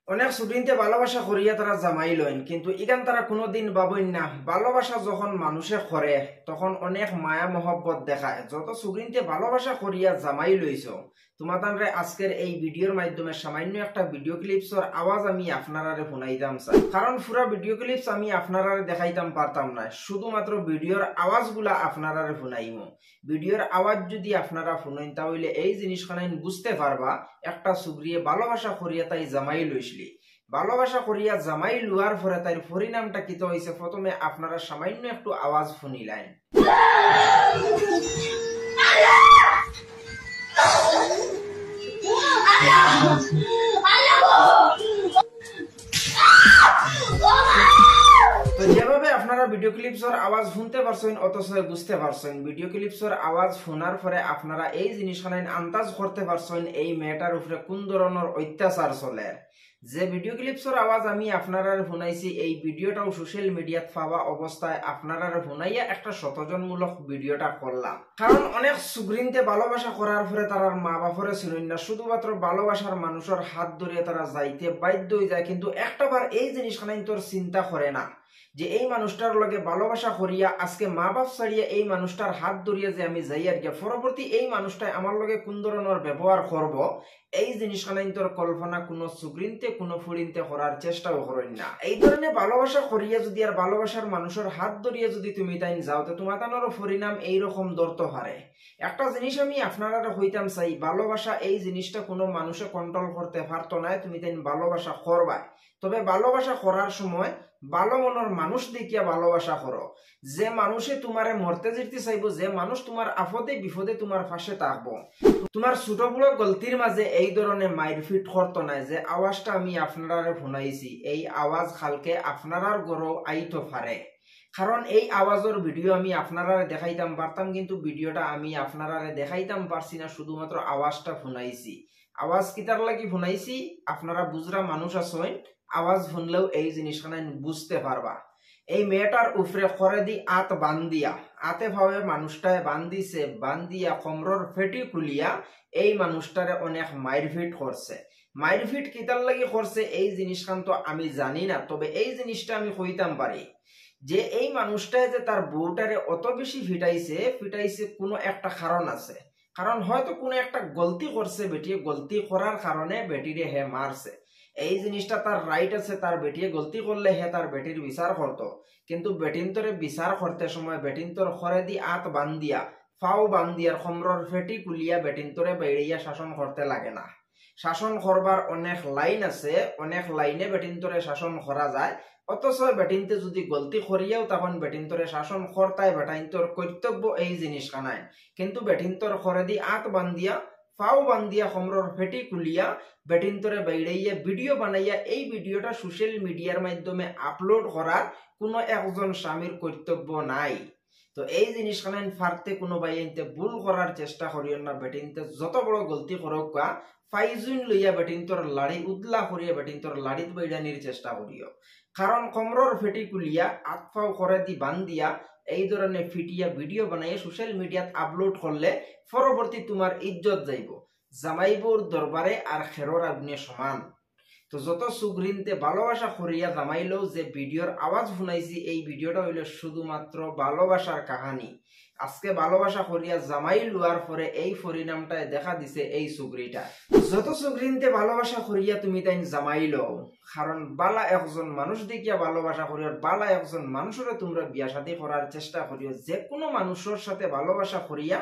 অনেক সুগ্রিনতে ভালোবাসা করিয়া তারা জামাই লইন, কিন্তু ইগান তারা কোনোদিন ভাবইন না ভালোবাসা যখন মানুষে করে তখন অনেক মায়া মহব্বত দেখায়। যত সুগ্রিনতে ভালোবাসা করিয়া জামাই লইছ তোমাদের আজকের এই ভিডিওর মাধ্যমে সামান্য একটা ভিডিও ক্লিপসর আওয়াজ আমি আপনারা শুনাইতাম চাই, কারণ পুরা ভিডিও ক্লিপস আমি আপনারা দেখাইতাম পারতাম না, শুধুমাত্র ভিডিওর আওয়াজগুলা আপনারা শুনাইম। ভিডিওর আওয়াজ যদি আপনারা শুনেন তাহলে এই জিনিসখানাই বুঝতে পারবা একটা সুগ্রিয়ে ভালোবাসা করিয়া তাই জামাই লইসলি। ভালোবাসা করিয়া জামাই লুয়ার পরে তাই পরিণামটা কি তো হয়েছে প্রথমে আপনারা সামান্য একটু আওয়াজ শুনিলেন। তো যেভাবে আপনারা ভিডিও ক্লিপসর আওয়াজ শুনতে পারছেন অথচ বুঝতে পারছেন, ভিডিও ক্লিপসর আওয়াজ শোনার পরে আপনারা এই জিনিসখানে আন্দাজ করতে পারছেন এই মেয়েটার উপরে কোন ধরনের অত্যাচার চলে। যে ভিডিও ক্লিপসর আওয়াজ আমি আপনারা শুনাইছি এই ভিডিওটাও সোশ্যাল মিডিয়াত পাওয়া অবস্থায় আপনারা শুনাইয়া একটা সচেতনমূলক ভিডিওটা করলাম, কারণ অনেক সুগ্রিনতে ভালোবাসা করার পরে তার মা বাপরে শুনেন না, শুধুমাত্র ভালোবাসার মানুষের হাত ধরিয়ে তারা যাইতে বাধ্য হয়ে যায়, কিন্তু একটাবার এই জিনিসখানে তোর চিন্তা করে না যে এই মানুষটার লগে ভালোবাসা করিয়া আজকে মা বাপ ছাড়িয়া এই মানুষটার হাত ধরিয়া যে আমি যাই আর গিয়া পরবর্তী এই মানুষটাই আমার লগে কোন ধরনের ব্যবহার করব, এই জিনিসখানাই তোর কল্পনা কোনো সুগ্রিনতে কোনো ফুরিনতে করার চেষ্টাও করেন না। এই ধরনের ভালোবাসা করিয়া যদি আর ভালোবাসার মানুষের হাত ধরিয়া যদি তুমি তাই যাও তো তোমার তানোর পরিণাম এইরকম ধরতে পারে। একটা জিনিস আমি আপনারা হইতাম চাই, ভালোবাসা এই জিনিসটা কোনো মানুষে কন্ট্রোল করতে পারতো না, তুমি তাই ভালোবাসা করবা, তবে ভালোবাসা করার সময় ভালো মনের মানুষ দেখিয়া ভালোবাসা করো। যে মানুষে তোমারে মরতে যেতে চাইবো, যে মানুষ তোমার আপদে বিপদে তোমার পাশে থাকবো, তোমার ছোট বড় গলতির মাঝে এই ধরনের মাইরফিট করতো না। যে আওয়াজটা আমি আপনারা শুনাইছি এই আওয়াজ খালকে আপনারার গরো আইতো পারে, কারণ এই আওয়াজের ভিডিও আমি আপনারা দেখাইতাম পারতাম, কিন্তু ভিডিওটা আমি আপনারা দেখাইতাম পারছি না, শুধুমাত্র আওয়াজটা শুনাইছি। আওয়াজ কিতার লাগি শুনাইছি আপনারা বুঝরা মানুষ আছেন, আওয়াজ শুনলেও এই জিনিসখানে বুঝতে পারবা। এই মেয়েটার উপরে করে দি আত বান্দিয়া, আতে ভাবে মানুষটায় বান্দিছে, বান্দিয়া কমরর ফেটি খুলিয়া এই মানুষটারে অনেক মাইরফিট করছে। মাইরফিট কিতার লাগি করছে এই জিনিসখান তো আমি জানি না, তবে এই জিনিসটা আমি কইতাম পারি যে এই মানুষটায় যে তার বউটারে অত বেশি ফিটাইছে কোনো একটা কারণ আছে, কারণ হয়তো কোনো একটা গলতি করছে বেটি, গলতি করার কারণে বেটিরে হে মারছে। এই জিনিসটা তার রাইট আছে, তার বেটিয়ে গলতি করলে হে তার বেটির বিচার করতো, কিন্তু বেটিন্তরে বিচার করতে সময় বেটিন্তর খরে দি আত বান্দিয়া ফাও বান্দিয়ার খমরর ফেটি কুলিয়া বেটিন্তরে বেড়িয়া শাসন করতে লাগে না। শাসন করবার অনেক লাইন আছে, অনেক লাইনে বেটিন্তরে শাসন করা যায়, অথচ বেটিনতে যদি গলতি করিয়াও তখন বেটিন্তরে শাসন করতায় বেটাইন্তর কর্তব্য এই জিনিস কানায়, কিন্তু বেটিন্তর খরে দি আত বান্দিয়া ফাও বান্দিয়া খমরর ফেটি কুলিয়া বেটিন্তরে বাইড়াইয়া ভিডিও বানাইয়া এই ভিডিওটা সোশ্যাল মিডিয়ার মাধ্যমে আপলোড করার কোনো একজন স্বামীর কর্তব্য নাই। তো এই জিনিসখানে ফারতে কোনো বাইনতে ভুল করার চেষ্টা করিও না, বেটিনতে যত বড় গলতি করক কা ফাইজুন লইয়া বেটিন্তর লাড়ি উদলা করিয়া বেটিন্তর লাড়িত বাইডানির চেষ্টা করিও, কারণ কমরর ফেটি কুলিয়া আতফাও করে দি বান্দিয়া এই ধরনের ফিটিয়া ভিডিও বানাইয়া সোশ্যাল মিডিয়াত আপলোড করলে পরবর্তী তোমার ইজ্জত যাইব, জামাইবুর দরবারে আর খেরর আগুনে সমান। তো যত সুগ্রিনতে ভালোবাসা করিয়া জামাইলেও যে ভিডিওর আওয়াজ শুনাইছি এই ভিডিওটা হইল শুধুমাত্র ভালোবাসার কাহানি। আজকে ভালোবাসা করিয়া জামাই লুয়ার পরে এই পরিণামটায় দেখা দিছে এই সুগ্রিটা। যত সুগ্রিনতে ভালোবাসা করিয়া তুমি তাই জামাই লও, কারণ বালা একজন মানুষ দেখিয়া ভালোবাসা করিও, বালা একজন মানুষের তোমরা বিয়া শাদী করার চেষ্টা করিও, যে কোনো মানুষের সাথে ভালোবাসা করিয়া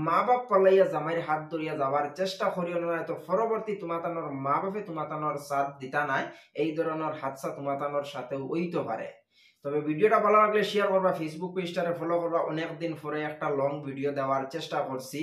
মা বাপ পালাইয়া জামাইয়ের হাত ধরিয়া যাওয়ার চেষ্টা করিও না, তো পরবর্তী তোমাতানোর মা বাপে তোমাতানোর সাথ দিতা নাই, এই ধরনের হাদসা তোমাতানোর সাথেও হইতে পারে। তবে ভিডিওটা ভালো লাগলে শেয়ার করবা, ফেসবুক পেজটারে ফলো করবা, অনেকদিন পরে একটা লং ভিডিও দেওয়ার চেষ্টা করছি।